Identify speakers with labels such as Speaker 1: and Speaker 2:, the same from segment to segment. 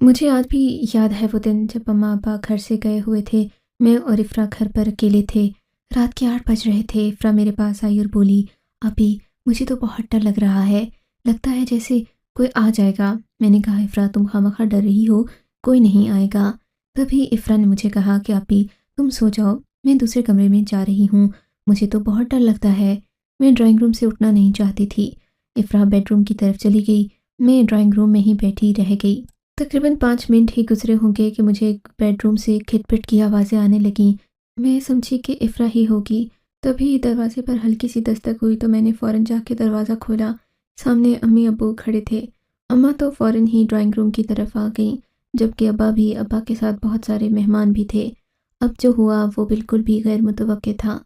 Speaker 1: مجھے آج بھی یاد ہے وہ دن جب اماں ابا گھر سے گئے ہوئے تھے۔ میں اور افرا گھر پر اکیلے تھے۔ رات کے 8 بج رہے تھے۔ افرا میرے پاس آئی اور بولی، "ابھی مجھے تو بہت ڈر لگ رہا ہے، لگتا ہے جیسے کوئی آ جائے گا۔" میں نے کہا، "افرا تم خواہ ڈر رہی ہو، کوئی نہیں آئے گا۔" تبھی افرا نے مجھے کہا کہ ابھی تم سو جاؤ، میں دوسرے کمرے میں جا رہی ہوں، مجھے تو بہت ڈر لگتا ہے۔ میں ڈرائنگ روم سے اٹھنا نہیں چاہتی تھی۔ افرا بیڈ روم کی طرف چلی گئی، میں ڈرائنگ روم میں ہی بیٹھی رہ گئی۔ تقریباً 5 منٹ ہی گزرے ہوں گے کہ مجھے بیڈ روم سے کھٹ پٹ کی آوازیں آنے لگیں۔ میں سمجھی کہ افرا ہی ہوگی۔ تبھی دروازے پر ہلکی سی دستک ہوئی تو میں نے فوراً جا کے دروازہ کھولا۔ سامنے امی ابو کھڑے تھے۔ اماں تو فوراً ہی ڈرائنگ روم کی طرف آ گئیں، جبکہ ابا کے ساتھ بہت سارے مہمان بھی تھے۔ اب جو ہوا وہ بالکل بھی غیر متوقع تھا۔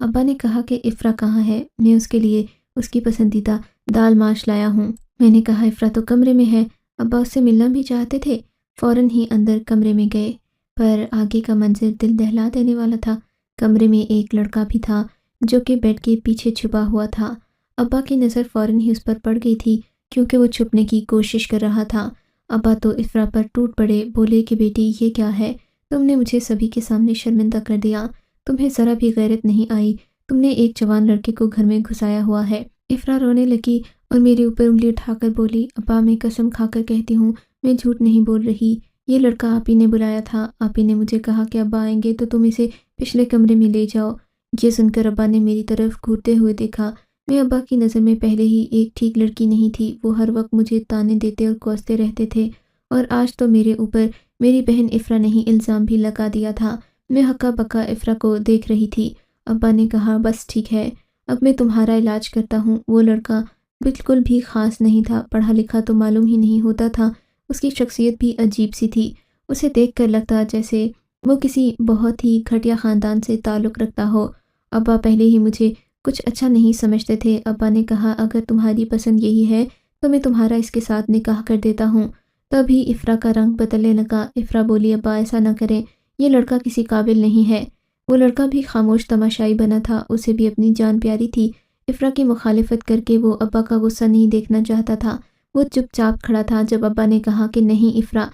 Speaker 1: ابا نے کہا کہ افرا کہاں ہے، میں اس کے لیے اس کی پسندیدہ دال ماش لایا ہوں۔ میں نے کہا، افرا تو کمرے میں ہے، ابا اس سے ملنا بھی چاہتے تھے۔ فوراً ہی اندر کمرے میں گئے، پر آگے کا منظر دل دہلا دینے والا تھا۔ کمرے میں ایک لڑکا بھی تھا جو کہ بیڈ کے پیچھے چھپا ہوا تھا۔ ابا کی نظر فوراً ہی اس پر پڑ گئی تھی کیونکہ وہ چھپنے کی کوشش کر رہا تھا۔ ابا تو افرا پر ٹوٹ پڑے، بولے کہ بیٹی یہ کیا ہے، تم نے مجھے سبھی کے سامنے شرمندہ کر دیا، تمہیں ذرا بھی غیرت نہیں آئی، تم نے ایک جوان لڑکے کو گھر میں گھسایا ہوا ہے۔ افرا رونے لگی اور میرے اوپر انگلی اٹھا کر بولی، ابا میں قسم کھا کر کہتی ہوں، میں جھوٹ نہیں بول رہی، یہ لڑکا آپ ہی نے بلایا تھا، آپ ہی نے مجھے کہا کہ ابا آئیں گے تو تم اسے پچھلے کمرے میں لے جاؤ۔ یہ سن کر ابا نے میری طرف گھورتے ہوئے دیکھا۔ میں ابا کی نظر میں پہلے ہی ایک ٹھیک لڑکی نہیں تھی، وہ ہر وقت مجھے تانے دیتے اور کوستے رہتے تھے، اور آج تو میرے اوپر میری بہن افرا نے ہی الزام بھی لگا دیا تھا۔ میں ہکا بکا افرا کو دیکھ رہی تھی۔ ابا نے کہا، بس ٹھیک ہے، اب میں تمہارا علاج کرتا ہوں۔ وہ لڑکا بالکل بھی خاص نہیں تھا، پڑھا لکھا تو معلوم ہی نہیں ہوتا تھا، اس کی شخصیت بھی عجیب سی تھی، اسے دیکھ کر لگتا جیسے وہ کسی بہت ہی گھٹیا خاندان سے تعلق رکھتا ہو۔ ابا پہلے ہی مجھے کچھ اچھا نہیں سمجھتے تھے۔ ابا نے کہا، اگر تمہاری پسند یہی ہے تو میں تمہارا اس کے ساتھ نکاح کر دیتا ہوں۔ تبھی افرا کا رنگ بدلنے لگا۔ افرا بولی، ابا ایسا نہ کریں، یہ لڑکا کسی قابل نہیں ہے۔ وہ لڑکا بھی خاموش تماشائی بنا تھا، اسے بھی اپنی جان پیاری تھی۔ افرا کی مخالفت کر کے وہ ابا کا غصہ نہیں دیکھنا چاہتا تھا۔ وہ چپ چاپ کھڑا تھا جب ابا نے کہا کہ نہیں افرا،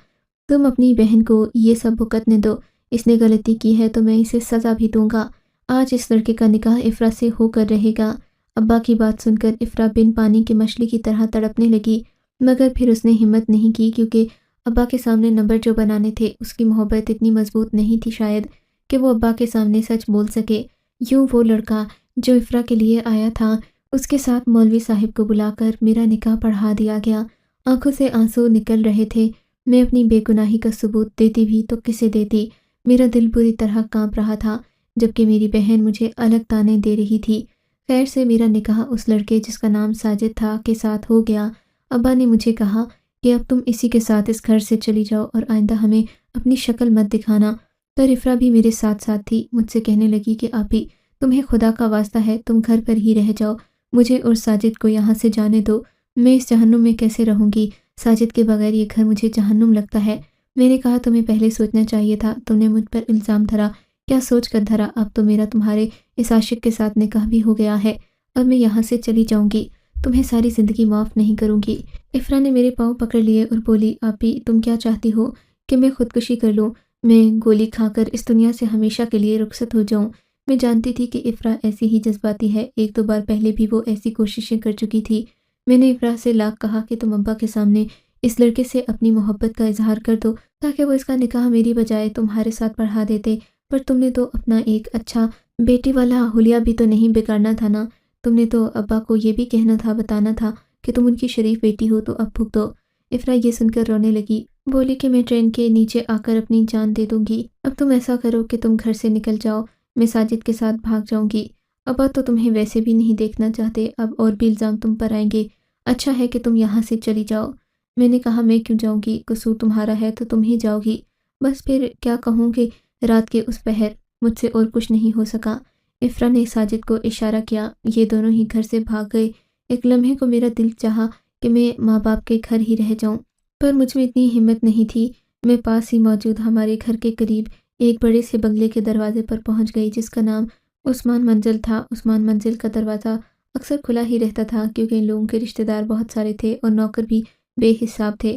Speaker 1: تم اپنی بہن کو یہ سب بھگتنے دو، اس نے غلطی کی ہے تو میں اسے سزا بھی دوں گا۔ آج اس لڑکے کا نکاح افرا سے ہو کر رہے گا۔ ابا کی بات سن کر افرا بن پانی کی مچھلی کی طرح تڑپنے لگی، مگر پھر اس نے ہمت نہیں کی کیونکہ ابا کے سامنے نمبر جو بنانے تھے، اس کی محبت اتنی مضبوط نہیں تھی شاید کہ وہ ابا کے سامنے سچ بول سکے۔ یوں وہ لڑکا جو افرا کے لیے آیا تھا، اس کے ساتھ مولوی صاحب کو بلا کر میرا نکاح پڑھا دیا گیا۔ آنکھوں سے آنسو نکل رہے تھے۔ میں اپنی بے گناہی کا ثبوت دیتی بھی تو کسے دیتی؟ میرا دل بری طرح کانپ رہا تھا، جبکہ میری بہن مجھے الگ تانے دے رہی تھی۔ خیر سے میرا نکاح اس لڑکے جس کا نام ساجد تھا کے ساتھ ہو گیا۔ ابا نے مجھے کہا کہ اب تم اسی کے ساتھ اس گھر سے چلی جاؤ اور آئندہ ہمیں اپنی شکل مت دکھانا۔ پر افرا بھی میرے ساتھ تھی، مجھ سے کہنے لگی کہ آپی، تمہیں خدا کا واسطہ ہے، تم گھر پر ہی رہ جاؤ، مجھے اور ساجد کو یہاں سے جانے دو، میں اس جہنم میں کیسے رہوں گی؟ ساجد کے بغیر یہ گھر مجھے جہنم لگتا ہے۔ میں نے کہا، تمہیں پہلے سوچنا چاہیے تھا، تم نے مجھ پر الزام دھرا، کیا سوچ کر دھرا؟ اب تو میرا تمہارے اس عاشق کے ساتھ نکاح بھی ہو گیا ہے، اب میں یہاں سے چلی جاؤں گی، تمہیں ساری زندگی معاف نہیں کروں گی۔ افرا نے میرے پاؤں پکڑ لیے اور بولی، آپی تم کیا چاہتی ہو کہ میں خودکشی کر لوں؟ میں گولی کھا کر اس دنیا سے ہمیشہ کے لیے رخصت ہو جاؤں؟ میں جانتی تھی کہ افرا ایسی ہی جذباتی ہے، 1-2 بار پہلے بھی وہ ایسی کوششیں کر چکی تھی۔ میں نے افرا سے لاکھ کہا کہ تم ابا کے سامنے اس لڑکے سے اپنی محبت کا اظہار کر دو تاکہ وہ اس کا نکاح میری بجائے تمہارے ساتھ پڑھا دیتے، پر تم نے تو اپنا ایک اچھا بیٹی والا حلیہ بھی تو نہیں بگاڑنا تھا نا، تم نے تو ابا کو یہ بھی کہنا تھا، بتانا تھا کہ تم ان کی شریف بیٹی ہو، تو اب بھگ دو۔ افرا یہ سن کر رونے لگی، بولی کہ میں ٹرین کے نیچے آ کر اپنی جان دے دوں گی، اب تم ایسا کرو کہ تم گھر سے نکل جاؤ، میں ساجد کے ساتھ بھاگ جاؤں گی، ابا تو تمہیں ویسے بھی نہیں دیکھنا چاہتے، اب اور بھی الزام تم پر آئیں گے، اچھا ہے کہ تم یہاں سے چلی جاؤ۔ میں نے کہا، میں کیوں جاؤں گی، قصور تمہارا ہے تو تم ہی جاؤ گی، بس پھر کیا کہوں کہ رات کے اس پہر مجھ سے اور کچھ نہیں ہو سکا۔ افرا نے ساجد کو اشارہ کیا، یہ دونوں ہی گھر سے بھاگ گئے۔ ایک لمحے کو میرا دل چاہا کہ میں ماں باپ کے گھر ہی رہ جاؤں، پر مجھ میں اتنی ہمت نہیں تھی۔ میں پاس ہی موجود ہمارے گھر کے قریب ایک بڑے سے بنگلے کے دروازے پر پہنچ گئی جس کا نام عثمان منزل تھا۔ عثمان منزل کا دروازہ اکثر کھلا ہی رہتا تھا کیونکہ ان لوگوں کے رشتہ دار بہت سارے تھے اور نوکر بھی بے حساب تھے۔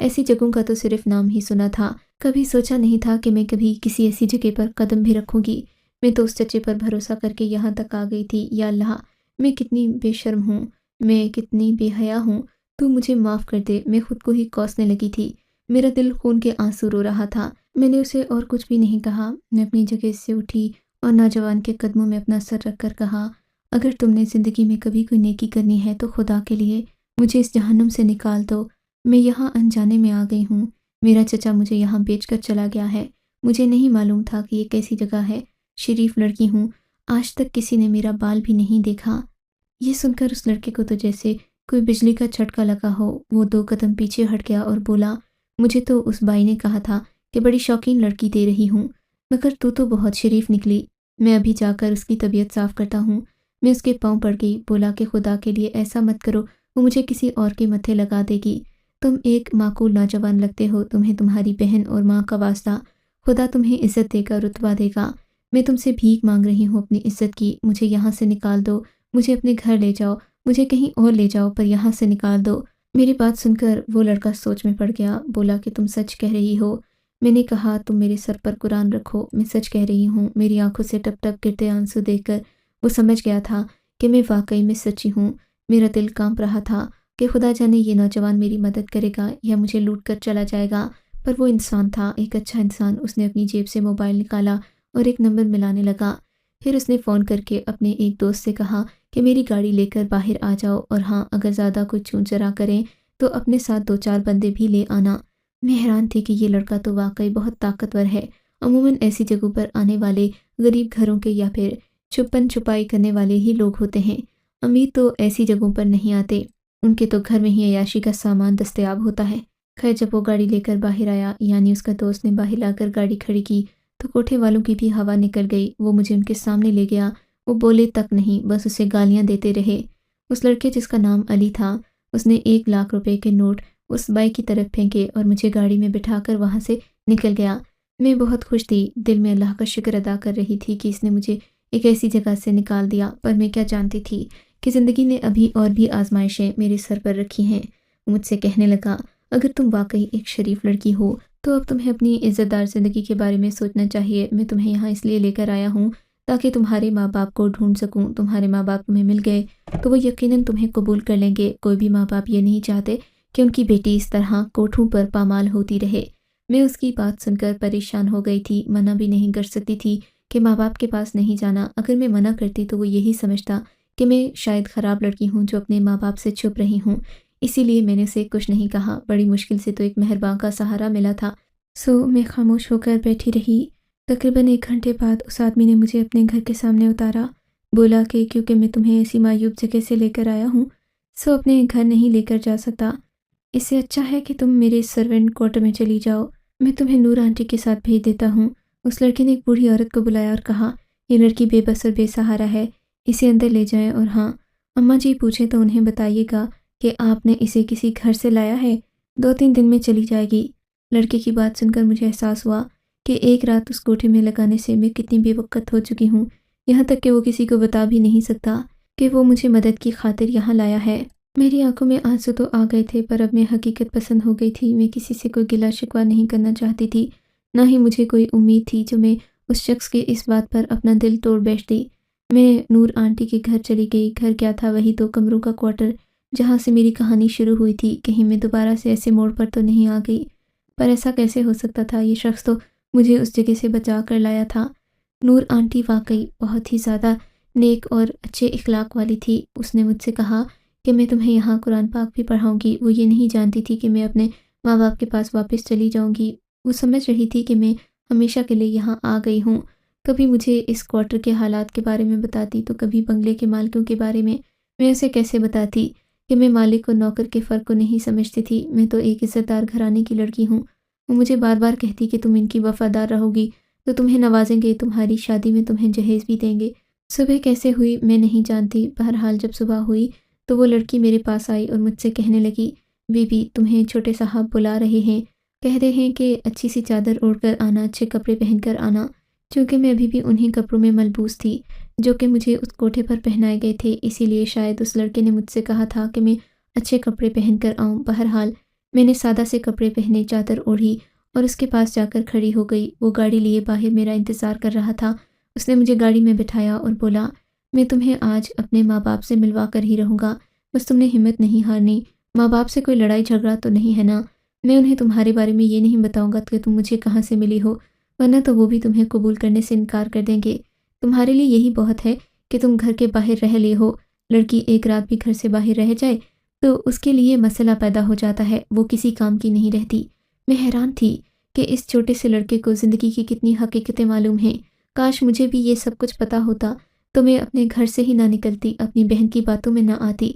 Speaker 1: ایسی جگہوں کا تو صرف نام ہی سنا تھا، کبھی سوچا نہیں تھا کہ میں کبھی کسی ایسی جگہ پر قدم بھی رکھوں گی۔ میں تو اس چچے پر بھروسہ کر کے یہاں تک آ گئی تھی۔ یا اللہ، میں کتنی بے شرم ہوں، میں کتنی بے حیا ہوں، تو مجھے معاف کر دے۔ میں خود کو ہی کوسنے لگی تھی، میرا دل خون کے آنسو رو رہا تھا۔ میں نے اسے اور کچھ بھی نہیں کہا۔ میں اپنی جگہ سے اٹھی اور نوجوان کے قدموں میں اپنا سر رکھ کر کہا، اگر تم نے زندگی میں کبھی کوئی نیکی کرنی ہے تو خدا کے لیے مجھے اس جہنم سے نکال دو۔ میں یہاں انجانے میں آ گئی ہوں، میرا چچا مجھے یہاں بیچ کر چلا گیا ہے، مجھے نہیں معلوم تھا کہ یہ کیسی جگہ ہے، شریف لڑکی ہوں، آج تک کسی نے میرا بال بھی نہیں دیکھا۔ یہ سن کر اس لڑکے کو تو جیسے کوئی بجلی کا جھٹکا لگا ہو، وہ 2 قدم پیچھے ہٹ گیا اور بولا، مجھے تو اس بائی نے کہا تھا کہ بڑی شوقین لڑکی دے رہی ہوں، مگر تو بہت شریف نکلی۔ میں ابھی جا کر اس کی طبیعت صاف کرتا ہوں۔ میں اس کے پاؤں پڑ گئی، بولا کہ خدا کے لیے ایسا مت کرو، وہ مجھے کسی اور کے متھے لگا دے گی۔ تم ایک معقول نوجوان لگتے ہو، تمہیں تمہاری بہن اور ماں کا واسطہ، خدا تمہیں عزت دے گا، رتبہ دے گا۔ میں تم سے بھیک مانگ رہی ہوں اپنی عزت کی، مجھے یہاں سے نکال دو، مجھے اپنے گھر لے جاؤ، مجھے کہیں اور لے جاؤ، پر یہاں سے نکال دو۔ میری بات سن کر وہ لڑکا سوچ میں پڑ گیا، بولا کہ تم سچ کہہ رہی ہو۔ میں نے کہا، تم میرے سر پر قرآن رکھو، میں سچ کہہ رہی ہوں۔ میری آنکھوں سے ٹپ ٹپ گرتے آنسو دیکھ کر وہ سمجھ گیا تھا کہ میں واقعی میں سچی ہوں۔ میرا دل کانپ رہا تھا کہ خدا جانے یہ نوجوان میری مدد کرے گا یا مجھے لوٹ کر چلا جائے گا، پر وہ انسان تھا، ایک اچھا انسان۔ اس نے اپنی جیب سے موبائل نکالا اور ایک نمبر ملانے لگا، پھر اس نے فون کر کے اپنے ایک دوست سے کہا کہ میری گاڑی لے کر باہر آ جاؤ، اور ہاں، اگر زیادہ کوئی چون چرا کریں تو اپنے ساتھ 2-4 بندے بھی لے آنا۔ میں حیران تھی کہ یہ لڑکا تو واقعی بہت طاقتور ہے۔ عموماً ایسی جگہوں پر آنے والے غریب گھروں کے یا پھر چھپن چھپائی کرنے والے ہی لوگ ہوتے ہیں، امیر تو ایسی جگہوں پر نہیں آتے، ان کے تو گھر میں ہی عیاشی کا سامان دستیاب ہوتا ہے۔ خیر، جب وہ گاڑی لے کر باہر آیا، یعنی اس کا دوست نے باہر لا کر گاڑی کھڑی کی، تو کوٹھے والوں کی بھی ہوا نکل گئی۔ وہ مجھے ان کے سامنے لے گیا، وہ بولے تک نہیں، بس اسے گالیاں دیتے رہے۔ اس لڑکے جس کا نام علی تھا، اس نے 1 لاکھ روپے کے نوٹ اس بائی کی طرف پھینکے اور مجھے گاڑی میں بٹھا کر وہاں سے نکل گیا۔ میں بہت خوش تھی، دل میں اللہ کا شکر ادا کر رہی تھی کہ اس نے مجھے ایک ایسی جگہ سے نکال دیا، پر میں کیا جانتی تھی کہ زندگی نے ابھی اور بھی آزمائشیں میرے سر پر رکھی ہیں۔ مجھ سے کہنے لگا، اگر تم واقعی ایک شریف لڑکی ہو تو اب تمہیں اپنی عزت دار زندگی کے بارے میں سوچنا چاہیے۔ میں تمہیں یہاں اس لیے لے کر آیا ہوں تاکہ تمہارے ماں باپ کو ڈھونڈ سکوں۔ تمہارے ماں باپ تمہیں مل گئے تو وہ یقیناً تمہیں قبول کر لیں گے۔ کوئی بھی ماں باپ یہ نہیں چاہتے کہ ان کی بیٹی اس طرح کوٹھوں پر پامال ہوتی رہے۔ میں اس کی بات سن کر پریشان ہو گئی تھی، منع بھی نہیں کر سکتی تھی کہ ماں باپ کے پاس نہیں جانا۔ اگر میں منع کرتی تو وہ یہی سمجھتا کہ میں شاید خراب لڑکی ہوں جو اپنے ماں باپ سے چھپ رہی ہوں، اسی لیے میں نے اسے کچھ نہیں کہا۔ بڑی مشکل سے تو ایک مہرباں کا سہارا ملا تھا، سو میں خاموش ہو کر بیٹھی رہی۔ تقریباً 1 گھنٹے بعد اس آدمی نے مجھے اپنے گھر کے سامنے اتارا، بولا کہ کیونکہ میں تمہیں ایسی معیوب جگہ سے لے کر آیا ہوں، سو اپنے گھر نہیں لے کر جا سکتا، اس سے اچھا ہے کہ تم میرے سرونٹ کوارٹر میں چلی جاؤ، میں تمہیں نور آنٹی کے ساتھ بھیج دیتا ہوں۔ اس لڑکے نے ایک بوڑھی عورت کو بلایا اور کہا، یہ لڑکی بے بس اور بے سہارا ہے، اسے اندر لے جائیں، اور ہاں، اماں جی پوچھیں تو انہیں بتائیے گا کہ آپ نے اسے کسی گھر سے لایا ہے، 2-3 دن میں چلی جائے گی۔ لڑکے کی بات سن کر مجھے احساس ہوا کہ ایک رات اس کوٹھے میں لگانے سے میں کتنی بے وقت ہو چکی ہوں، یہاں تک کہ وہ کسی کو بتا بھی نہیں سکتا کہ وہ مجھے مدد کی خاطر یہاں لایا ہے۔ میری آنکھوں میں آنسو تو آ گئے تھے، پر اب میں حقیقت پسند ہو گئی تھی۔ میں کسی سے کوئی گلہ شکوہ نہیں کرنا چاہتی تھی، نہ ہی مجھے کوئی امید تھی جو میں اس شخص کے اس بات پر اپنا دل توڑ بیٹھتی۔ میں نور آنٹی کے گھر چلی گئی۔ گھر کیا تھا، وہی 2 کمروں کا کوارٹر جہاں سے میری کہانی شروع ہوئی تھی۔ کہیں میں دوبارہ سے ایسے موڑ پر تو نہیں آ گئی، پر ایسا کیسے ہو سکتا تھا، یہ شخص تو مجھے اس جگہ سے بچا کر لایا تھا۔ نور آنٹی واقعی بہت ہی زیادہ نیک اور اچھے اخلاق والی تھی۔ اس نے مجھ سے کہا کہ میں تمہیں یہاں قرآن پاک بھی پڑھاؤں گی۔ وہ یہ نہیں جانتی تھی کہ میں اپنے ماں باپ کے پاس واپس چلی جاؤں گی، وہ سمجھ رہی تھی کہ میں ہمیشہ کے لیے یہاں آ گئی ہوں۔ کبھی مجھے اس کوارٹر کے حالات کے بارے میں بتاتی تو کبھی بنگلے کے مالکوں کے بارے میں۔ میں اسے کیسے بتاتی کہ میں مالک اور نوکر کے فرق کو نہیں سمجھتی تھی، میں تو ایک عزت دار گھرانے کی لڑکی ہوں۔ وہ مجھے بار بار کہتی کہ تم ان کی وفادار رہو گی تو تمہیں نوازیں گے، تمہاری شادی میں تمہیں جہیز بھی دیں گے۔ صبح کیسے ہوئی میں نہیں جانتی، بہرحال جب صبح ہوئی تو وہ لڑکی میرے پاس آئی اور مجھ سے کہنے لگی، بی بی تمہیں چھوٹے صاحب بلا رہے ہیں، کہہ رہے ہیں کہ اچھی سی چادر اوڑھ کر آنا، اچھے کپڑے پہن کر آنا۔ چونکہ میں ابھی بھی انہی کپڑوں میں ملبوس تھی جو کہ مجھے اس کوٹھے پر پہنائے گئے تھے، اسی لیے شاید اس لڑکے نے مجھ سے کہا تھا کہ میں اچھے کپڑے پہن کر آؤں۔ بہرحال میں نے سادہ سے کپڑے پہنے، چادر اوڑھی اور اس کے پاس جا کر کھڑی ہو گئی۔ وہ گاڑی لیے باہر میرا انتظار کر رہا تھا۔ اس نے مجھے گاڑی میں بٹھایا اور بولا، میں تمہیں آج اپنے ماں باپ سے ملوا کر ہی رہوں گا، بس تم نے ہمت نہیں ہارنی۔ ماں باپ سے کوئی لڑائی جھگڑا تو نہیں ہے نا؟ میں انہیں تمہارے بارے میں یہ نہیں بتاؤں گا کہ تم مجھے کہاں سے ملی ہو، ورنہ تو وہ بھی تمہیں قبول کرنے سے انکار کر دیں گے۔ تمہارے لیے یہی بہت ہے کہ تم گھر کے باہر رہ لیے ہو۔ لڑکی ایک رات بھی گھر سے باہر رہ جائے تو اس کے لیے مسئلہ پیدا ہو جاتا ہے، وہ کسی کام کی نہیں رہتی۔ میں حیران تھی کہ اس چھوٹے سے لڑکے کو زندگی کی کتنی حقیقتیں معلوم ہیں۔ کاش مجھے بھی یہ سب کچھ پتا ہوتا تو میں اپنے گھر سے ہی نہ نکلتی، اپنی بہن کی باتوں میں نہ آتی۔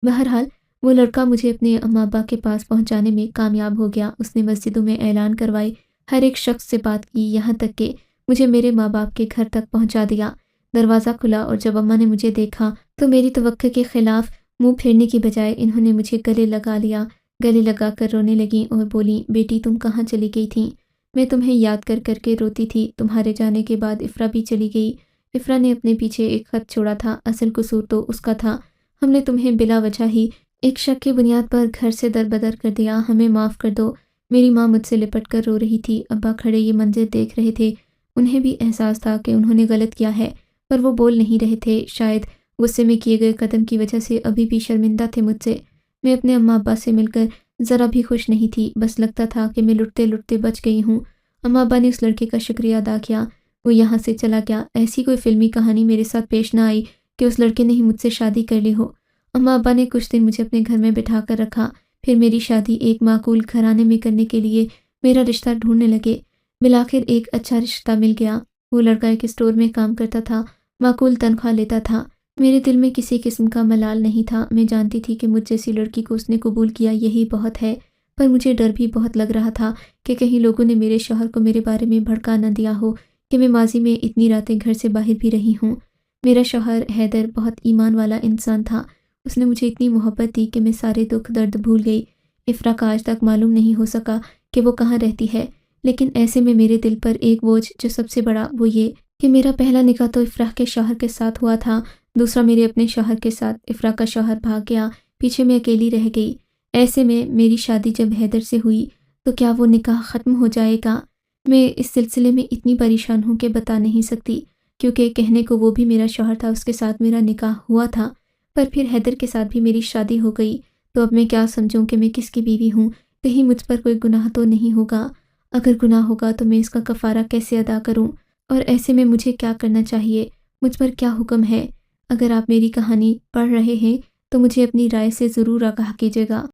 Speaker 1: بہرحال وہ لڑکا مجھے اپنے اماں ابا کے پاس پہنچانے میں کامیاب ہو گیا۔ اس نے مسجدوں میں اعلان کروائے، ہر ایک شخص سے بات کی، یہاں تک کہ مجھے میرے ماں باپ کے گھر تک پہنچا دیا۔ دروازہ کھلا اور جب اماں نے مجھے دیکھا تو میری توقع کے خلاف منہ پھیرنے کی بجائے انہوں نے مجھے گلے لگا لیا، گلے لگا کر رونے لگیں اور بولیں، بیٹی تم کہاں چلی گئی تھیں؟ میں تمہیں یاد کر کر کے روتی تھی۔ تمہارے جانے کے بعد افرا بھی چلی گئی۔ افرا نے اپنے پیچھے ایک خط چھوڑا تھا، اصل قصور تو اس کا تھا۔ ہم نے تمہیں بلا وجہ ہی ایک شک کی بنیاد پر گھر سے دربدر کر دیا، ہمیں معاف کر دو۔ میری ماں مجھ سے لپٹ کر رو رہی تھی، ابا کھڑے یہ منظر دیکھ رہے تھے۔ انہیں بھی احساس تھا کہ انہوں نے غلط کیا ہے، پر وہ بول نہیں رہے تھے، شاید غصے میں کیے گئے قدم کی وجہ سے ابھی بھی شرمندہ تھے مجھ سے۔ میں اپنے اماں ابا سے مل کر ذرا بھی خوش نہیں تھی، بس لگتا تھا کہ میں لٹتے لٹتے بچ گئی ہوں۔ اماں ابا نے اس لڑکے کا شکریہ ادا کیا، وہ یہاں سے چلا گیا۔ ایسی کوئی فلمی کہانی میرے ساتھ پیش نہ آئی کہ اس لڑکے نے ہی مجھ سے شادی کر لی ہو۔ اماں ابا نے کچھ دن مجھے اپنے گھر میں بٹھا کر رکھا، پھر میری شادی ایک معقول گھرانے میں کرنے کے لیے میرا رشتہ ڈھونڈنے لگے۔ بالآخر ایک اچھا رشتہ مل گیا۔ وہ لڑکا ایک اسٹور میں کام کرتا تھا، معقول تنخواہ لیتا تھا۔ میرے دل میں کسی قسم کا ملال نہیں تھا، میں جانتی تھی کہ مجھ جیسی لڑکی کو اس نے قبول کیا یہی بہت ہے، پر مجھے ڈر بھی بہت لگ رہا تھا کہ کہیں لوگوں نے میرے شوہر کو میرے بارے میں بھڑکا نہ دیا ہو کہ میں ماضی میں اتنی راتیں گھر سے باہر بھی رہی ہوں۔ میرا شوہر حیدر بہت ایمان والا انسان تھا، اس نے مجھے اتنی محبت دی کہ میں سارے دکھ درد بھول گئی۔ افرا کا آج تک معلوم نہیں ہو سکا کہ وہ کہاں رہتی ہے، لیکن ایسے میں میرے دل پر ایک بوجھ جو سب سے بڑا وہ یہ کہ میرا پہلا نکاح تو افرا کے شوہر کے ساتھ ہوا تھا، دوسرا میرے اپنے شوہر کے ساتھ۔ افرا کا شوہر بھاگ گیا، پیچھے میں اکیلی رہ گئی۔ ایسے میں میری شادی جب حیدر سے ہوئی تو کیا وہ نکاح ختم ہو جائے گا؟ میں اس سلسلے میں اتنی پریشان ہوں کہ بتا نہیں سکتی، کیونکہ کہنے کو وہ بھی میرا شوہر تھا، اس کے ساتھ میرا نکاح ہوا تھا، پر پھر حیدر کے ساتھ بھی میری شادی ہو گئی، تو اب میں کیا سمجھوں کہ میں کس کی بیوی ہوں؟ کہیں مجھ پر کوئی گناہ تو نہیں ہوگا؟ اگر گناہ ہوگا تو میں اس کا کفارہ کیسے ادا کروں؟ اور ایسے میں مجھے کیا کرنا چاہیے؟ مجھ پر کیا حکم ہے؟ اگر آپ میری کہانی پڑھ رہے ہیں تو مجھے اپنی رائے سے ضرور آگاہ کیجیے گا۔